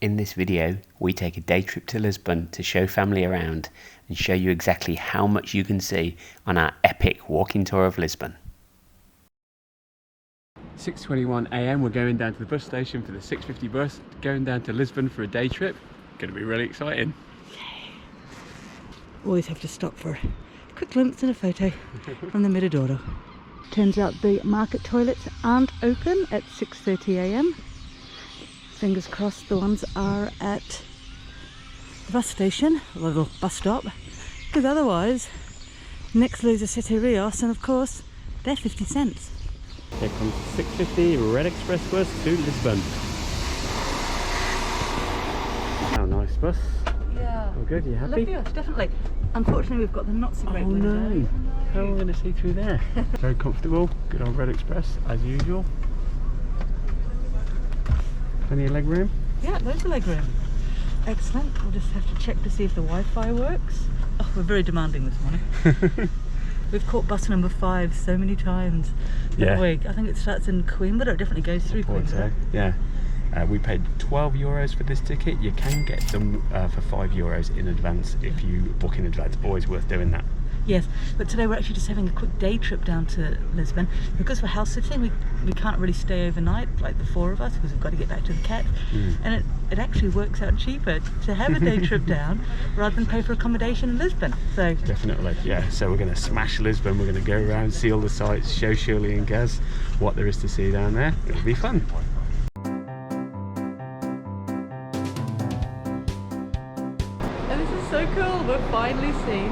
In this video, we take a day trip to Lisbon to show family around and show you exactly how much you can see on our epic walking tour of Lisbon. 6:21 AM, we're going down to the bus station for the 6:50 bus, going down to Lisbon for a day trip. Going to be really exciting. Always have to stop for a quick glimpse and a photo from the Miradoro. Turns out the market toilets aren't open at 6:30 AM. Fingers crossed the ones are at the bus station, a little bus stop, because otherwise next lose a Sete Rios, and of course they're 50 cents. Here comes the 6:50 Red Express bus to Lisbon. How nice bus. Yeah. Oh good, you happy? Lovely, definitely. Unfortunately we've got the not so great window. No, how are we going to see through there? Very comfortable, good old Red Express as usual. Plenty of leg room? Yeah, loads of leg room. Excellent. We'll just have to check to see if the Wi-Fi works. Oh, we're very demanding this morning. We've caught bus number 5 so many times that week. I think it starts in Coimbra, it definitely goes through Coimbra. Yeah. We paid €12 for this ticket. You can get them for €5 in advance if you book in advance. Always worth doing that. Yes, but today we're actually just having a quick day trip down to Lisbon. Because we're house sitting, we can't really stay overnight, like the 4 of us, because we've got to get back to the cat. And it actually works out cheaper to have a day trip down rather than pay for accommodation in Lisbon. So definitely, yeah. So we're going to smash Lisbon. We're going to go around, see all the sights, show Shirley and Gaz what there is to see down there. It'll be fun. and this is so cool. We're finally seeing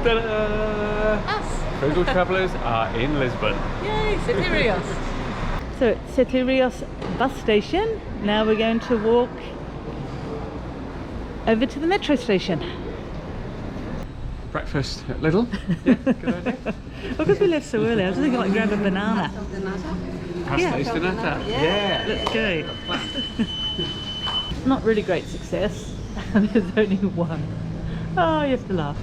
us. Frugal Travellers are in Lisbon. Yay, Sete Rios. So Sete Rios bus station. Now we're going to walk over to the metro station. Breakfast at Lidl. Yeah, good idea. Well, because we left so early, I was thinking like grab a banana. Pastéis de nata. Yeah. Let's go. Not really great success. There's only one. Oh, you have to laugh.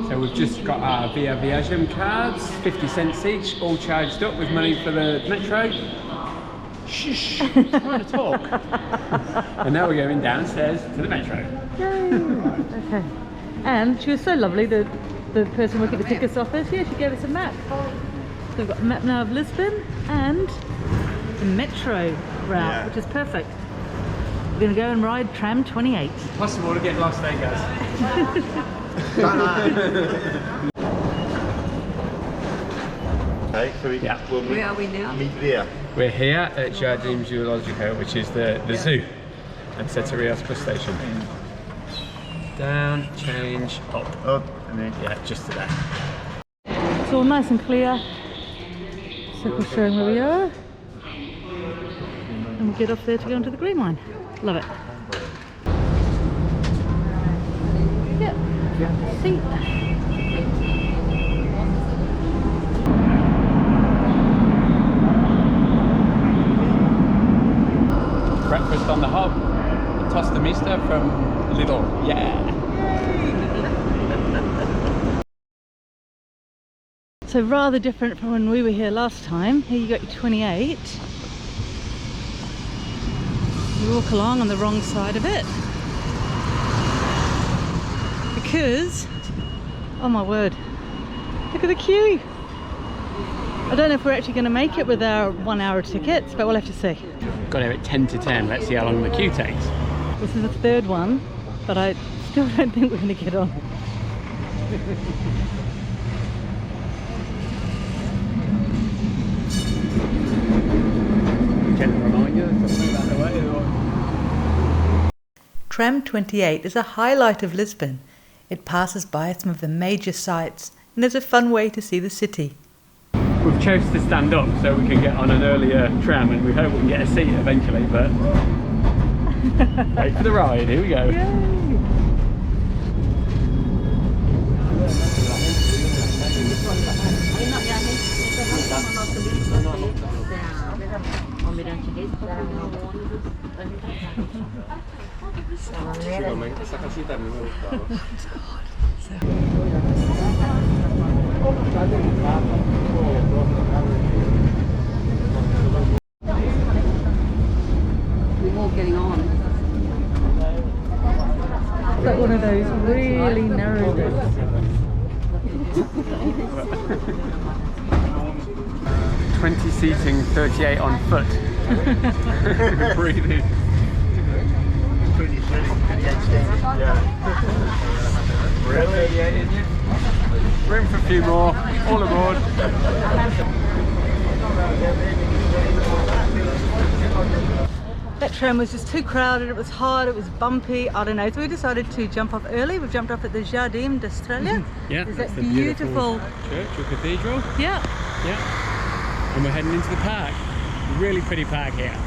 So we've just got our Via Viagem cards, 50 cents each, all charged up with money for the metro. Shh, I'm trying to talk. And now we're going downstairs to the metro. Yay. Okay. And she was so lovely, the person working at the tickets office, yeah, she gave us a map. So we've got a map now of Lisbon and the metro route, which is perfect. We're going to go and ride Tram 28. Possible to get lost there, guys. Okay, so where are we now? Meet there. We're here at Jardim Zoológico, which is the zoo at Sete Rios bus station. Down, change, up. Up, and then just to that. It's all nice and clear. Circle showing where we are. And we'll get off there to go into the Green Line. Love it. Yep. See. Breakfast on the hob. Tosta mista from Lidl. Yeah. So rather different from when we were here last time. Here you got your 28. You walk along on the wrong side of it. Because, oh my word, look at the queue. I don't know if we're actually going to make it with our 1 hour tickets, but we'll have to see. Got here at 10 to 10. Let's see how long the queue takes. This is the 3rd one, but I still don't think we're going to get on. Tram 28 is a highlight of Lisbon. It passes by some of the major sites and is a fun way to see the city. We've chosen to stand up so we can get on an earlier tram, and we hope we can get a seat eventually, but wait for the ride, here we go. Yay. We're all getting on. like one of those really narrow bits. 20 seating, 38 on foot. Breathing. 28 seats. Yeah. Really? Room for a few more. All aboard. That tram was just too crowded, it was hot, it was bumpy, I don't know. So we decided to jump off early. We've jumped off at the Sardines d'Australia. Yeah, There's that's that the beautiful church or cathedral. Yeah. Yeah. And we're heading into the park. Really pretty park here.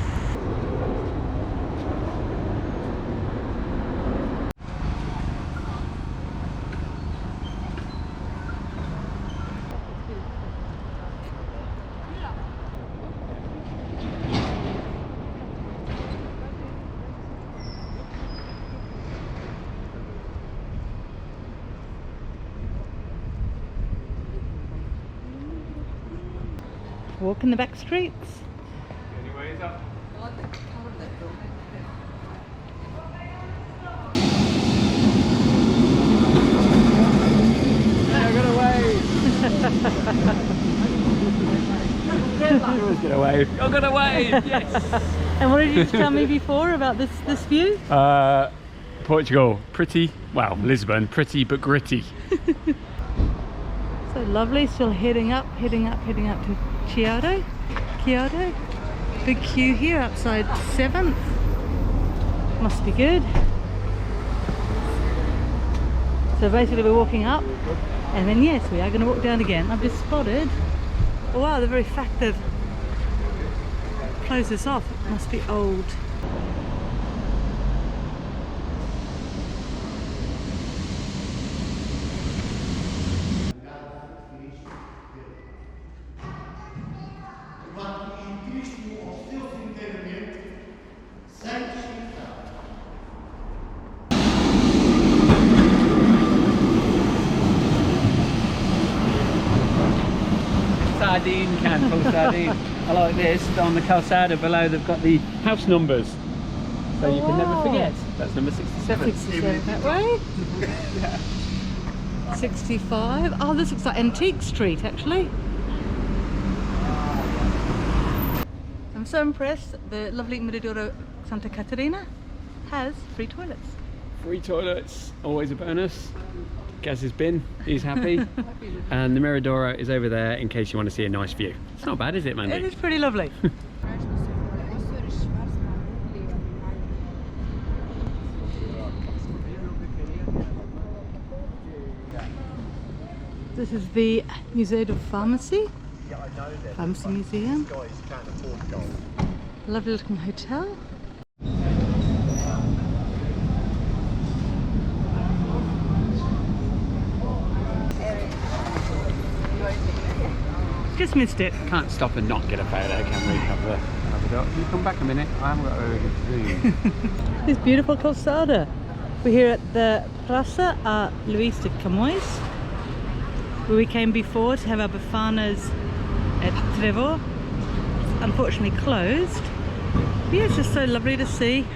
Walk in the back streets. Anyways, up. I got away. I always get away. I got away. Yes. And what did you just tell me before about this view? Portugal, pretty. Well, Lisbon, pretty but gritty. So lovely. Still heading up to Chiado. Big queue here outside 7th. Must be good. So basically we're walking up, and then yes, we are going to walk down again. I've just spotted, oh wow, the very fact they've closed this off, it must be old. Sardine can, full of sardine. I like this. On the calzada below, they've got the house numbers, so you can never forget. That's number 67. 67 that way. Yeah. 65. Oh, this looks like Antique Street actually. I'm so impressed. The lovely Miradoro Santa Catarina has free toilets. Free toilets, always a bonus. Gaz's bin, he's happy. And the Miradoro is over there in case you want to see a nice view. It's not bad, is it, Mandy? It is pretty lovely. This is the Museo de Pharmacy. Yeah, I know that. Pharmacy Museum. Guys can't afford gold. Lovely looking hotel. Just missed it. Can't stop and not get a photo, can we? Have a dot. Can you come back a minute? I haven't got a really good zoom. This beautiful calzada. We're here at the Plaza a Luis de Camões, where we came before to have our bifanas at Trevor. It's unfortunately closed. But yeah, it's just so lovely to see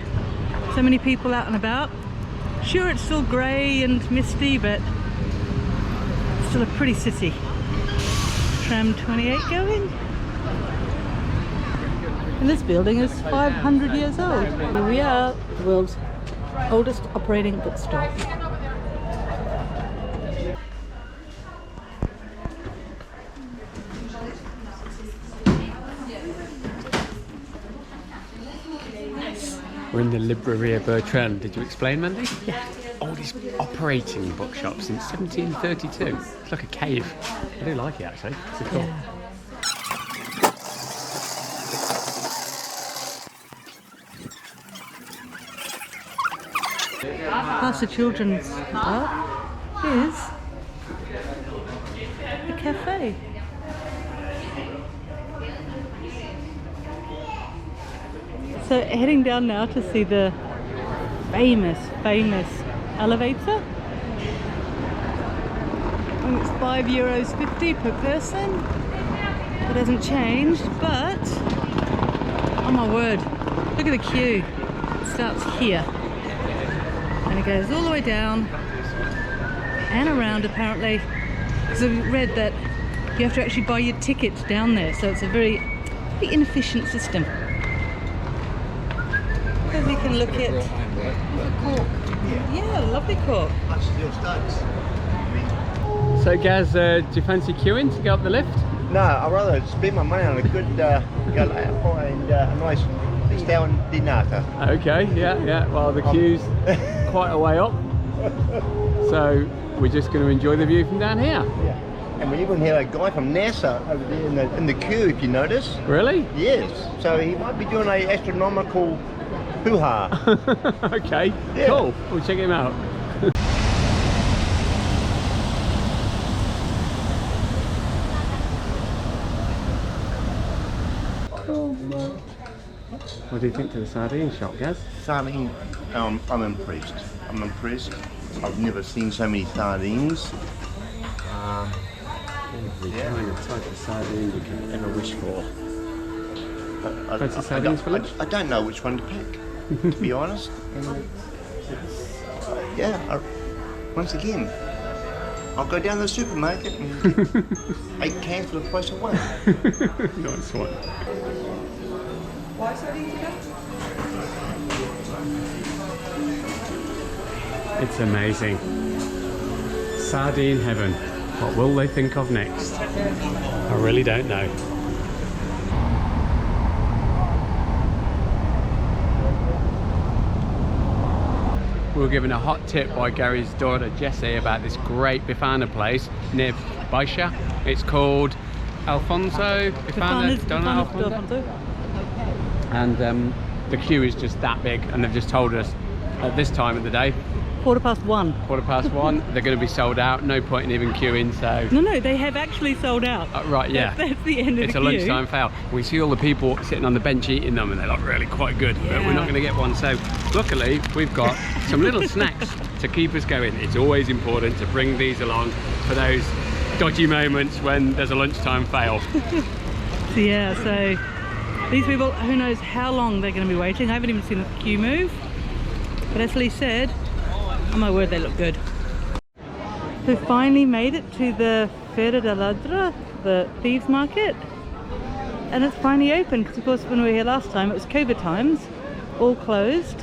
so many people out and about. Sure, it's still grey and misty, but it's still a pretty city. Tram 28 going. And this building is 500 years old. Here we are, the world's oldest operating bookstore. We're in the Libreria Bertrand. Did you explain, Mandy? Yeah. Oldest operating bookshop since 1732. It's like a cave. I do like it actually. It's cool. Yeah. Past the children's park is a cafe. So heading down now to see the famous elevator. And it's €5.50 per person. It hasn't changed, but oh my word, look at the queue. It starts here. And it goes all the way down and around apparently. So we read that you have to actually buy your tickets down there, so it's a very inefficient system. As you can look at cork. Yeah, lovely cork. So Gaz, do you fancy queuing to go up the lift? No, I'd rather spend my money on a good go and a nice down dinata. Okay, yeah. Well, the queue's quite a way up, so we're just going to enjoy the view from down here. Yeah. And we even have a guy from NASA over there in the queue, if you notice. Really? Yes. So he might be doing an astronomical hoo-ha. Okay, Yeah. cool. We'll check him out. What do you think to the sardine shop, Gaz? Sardine, I'm impressed. I'm impressed. I've never seen so many sardines. Every kind of type of sardine you can ever wish for. Fancy I sardines for lunch? I don't know which one to pick, to be honest. Once again, I'll go down to the supermarket and get 8 cans for the price of one. Nice one. Why sardines again? It's amazing. Sardine heaven. What will they think of next? I really don't know. We were given a hot tip by Gary's daughter Jessie about this great Bifana place near Baisha. It's called Alfonso. Alfonso. And the queue is just that big, and they've just told us at this time of the day, 1:15. 1:15, they're going to be sold out. No point in even queuing. So No, they have actually sold out. right, yeah. That's the end of It's the a queue. lunchtime fail. We see all the people sitting on the bench eating them, and they look really quite good. But we're not going to get one. So luckily, we've got some little snacks to keep us going. It's always important to bring these along for those dodgy moments when there's a lunchtime fail. So these people, who knows how long they're going to be waiting. I haven't even seen the queue move. But as Lee said, oh my word, they look good. We finally made it to the Feira da Ladra, the Thieves market. And it's finally open, because of course when we were here last time it was COVID times, all closed.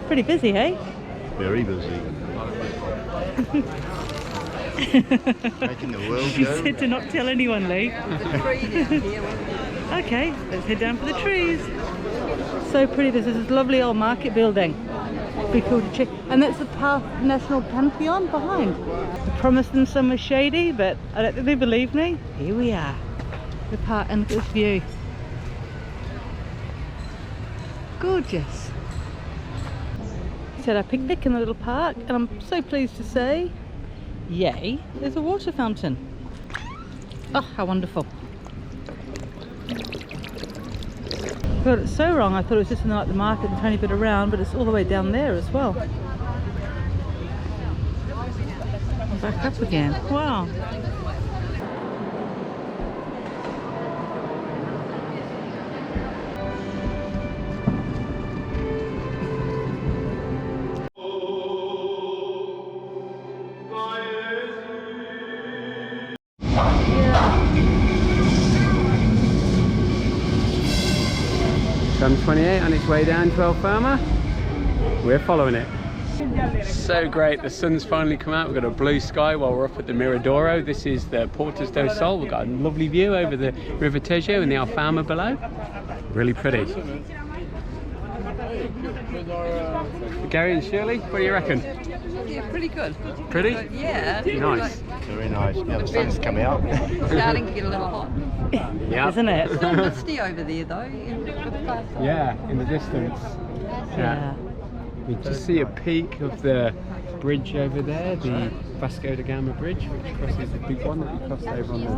Pretty busy, hey? Very busy. Making the world She go. said to not tell anyone, Lee. Okay, let's head down for the trees. So pretty. This is this lovely old market building. Be cool to check. And that's the National Pantheon behind. I promised them somewhere shady, but I don't think they believe me. Here we are. The park, and look at this view. Gorgeous. We had our picnic in the little park, and I'm so pleased to say, yay, there's a water fountain. Oh, how wonderful. I got it so wrong. I thought it was just in like the market, a tiny bit around, but it's all the way down there as well. Back up again. Wow. Tram 28 on its way down to Alfama. We're following it. So great, the sun's finally come out. We've got a blue sky while we're up at the Miradoro. This is the Portas do Sol. We've got a lovely view over the River Tejo and the Alfama below. Really pretty. Gary and Shirley, what do you reckon? Yeah, pretty good. Pretty? Yeah. Nice. Very nice. Now the sun's come out. Starting to get a little hot. Yeah. Isn't it? Still misty over there though. Yeah, in the distance. Yeah. You just see a peak of the bridge over there, the Vasco da Gama bridge, which crosses the big one that you crossed over on the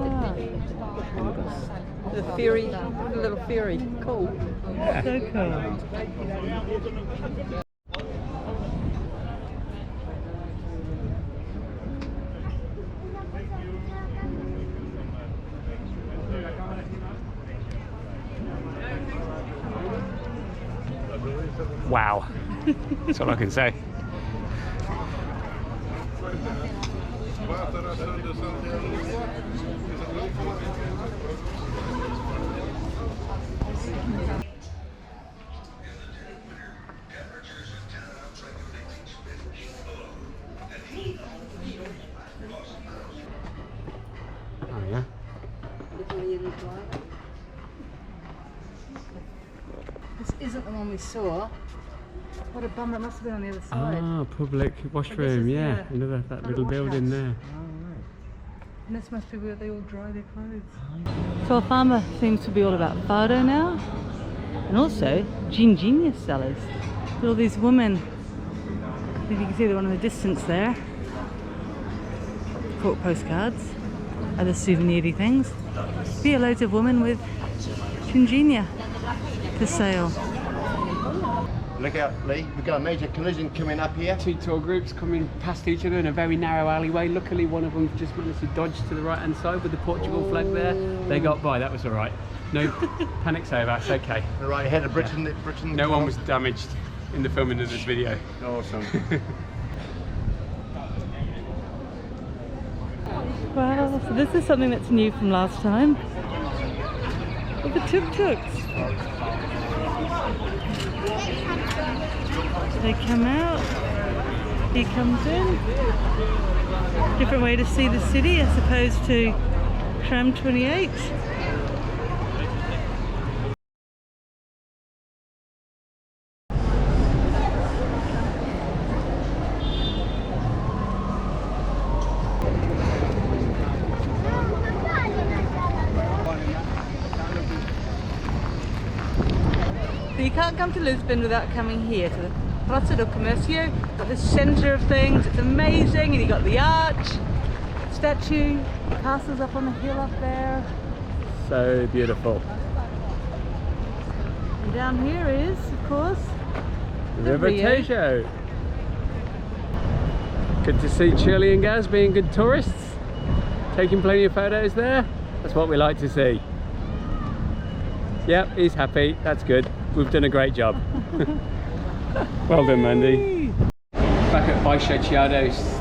bus. The ferry, the little ferry. Cool. Yeah. So cool. Wow. That's all I can say. Oh yeah. This isn't the one we saw. What a bummer, it must have been on the other side. Ah, public washroom, is, yeah. yeah. Another that Another little wash building house. there. And this must be where they all dry their clothes. So Alfama seems to be all about fado now. And also gingenia sellers. With all these women. I think you can see the one in the distance there. Cork postcards. Other souvenir-y things. Here are loads of women with gingenia for sale. Look out, Lee. We've got a major collision coming up here. Two tour groups coming past each other in a very narrow alleyway. Luckily one of them just managed to dodge to the right hand side with the Portugal flag there. They got by, that was all right. No panic's over, it's okay. The right ahead of Britain. Britain. No one was damaged in the filming of this video. Awesome. Wow, so this is something that's new from last time. Look at the tuk-tuks. They come out, he comes in. Different way to see the city as opposed to Tram 28. So you can't come to Lisbon without coming here to the Praça do Comércio, got the centre of things, it's amazing, and you got the arch, statue, the castle's up on the hill up there. So beautiful. And down here is, of course, the River Rio. Tejo. Good to see Shirley and Gaz being good tourists, taking plenty of photos there. That's what we like to see. Yep, he's happy, that's good. We've done a great job. Well done, Mandy. Back at Baixo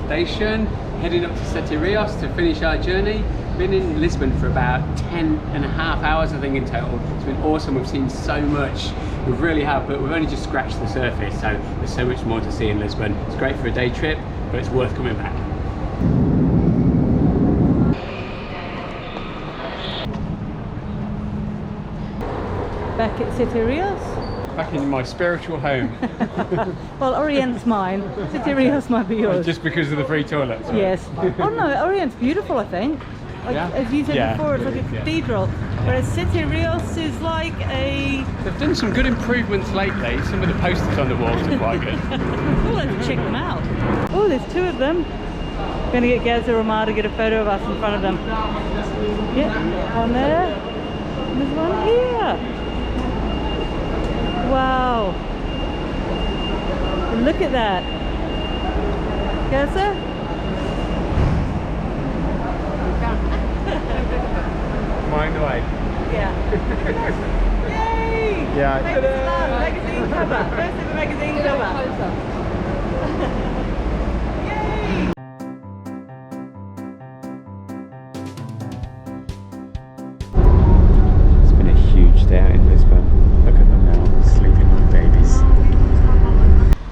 station, heading up to Sete Rios to finish our journey. Been in Lisbon for about 10.5 hours, I think, in total. It's been awesome, we've seen so much. We really have, but we've only just scratched the surface, so there's so much more to see in Lisbon. It's great for a day trip, but it's worth coming back. Back at Sete Rios. Back in my spiritual home. Well, Orient's mine, Sete Rios might be yours. Just because of the free toilets? Right? Yes. Oh no, Orient's beautiful, I think. Like, Yeah? as you said Yeah. before, it's like a cathedral. Whereas Sete Rios is like a... They've done some good improvements lately. Some of the posters on the walls are quite good. Oh, let's check them out. Oh, there's two of them. We're going to get Gaz or Ma to get a photo of us in front of them. Yeah, one there. And there's one here. Wow. Look at that. Gaza? Mind away. Yeah. Yay! Yeah. Thanks a lot. Magazine cover. First ever magazine cover. Yay! It's been a huge day out in Lisbon. Look at them now, sleeping like babies.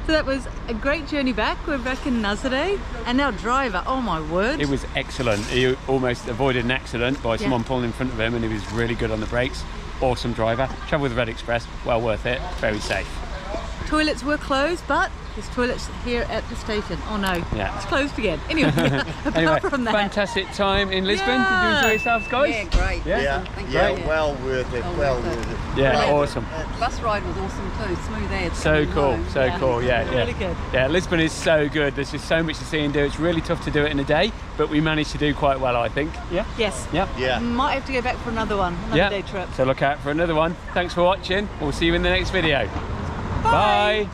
So that was a great journey back. We're back in Nazaré, and our driver, oh my word. It was excellent. He almost avoided an accident by someone Yeah. pulling in front of him, and he was really good on the brakes. Awesome driver. Travel with Red Express, well worth it, very safe. Toilets were closed, but there's toilets here at the station. Oh no, Yeah. it's closed again. Anyway, apart Anyway, from that. fantastic time in Lisbon. Did you Yeah. enjoy yourselves, guys? Yeah, great. Yeah, Thank yeah, you. well worth it, well worth worth it. it. Yeah, Brilliant. awesome. Bus ride was awesome too, smooth air. So cool, so Yeah. cool, yeah, yeah. Really good. Yeah, Lisbon is so good. There's just so much to see and do. It's really tough to do it in a day, but we managed to do quite well, I think. Yeah? Yes. Yep. Yeah. Might have to go back for another one, another Yeah. day trip. So look out for another one. Thanks for watching. We'll see you in the next video. Bye.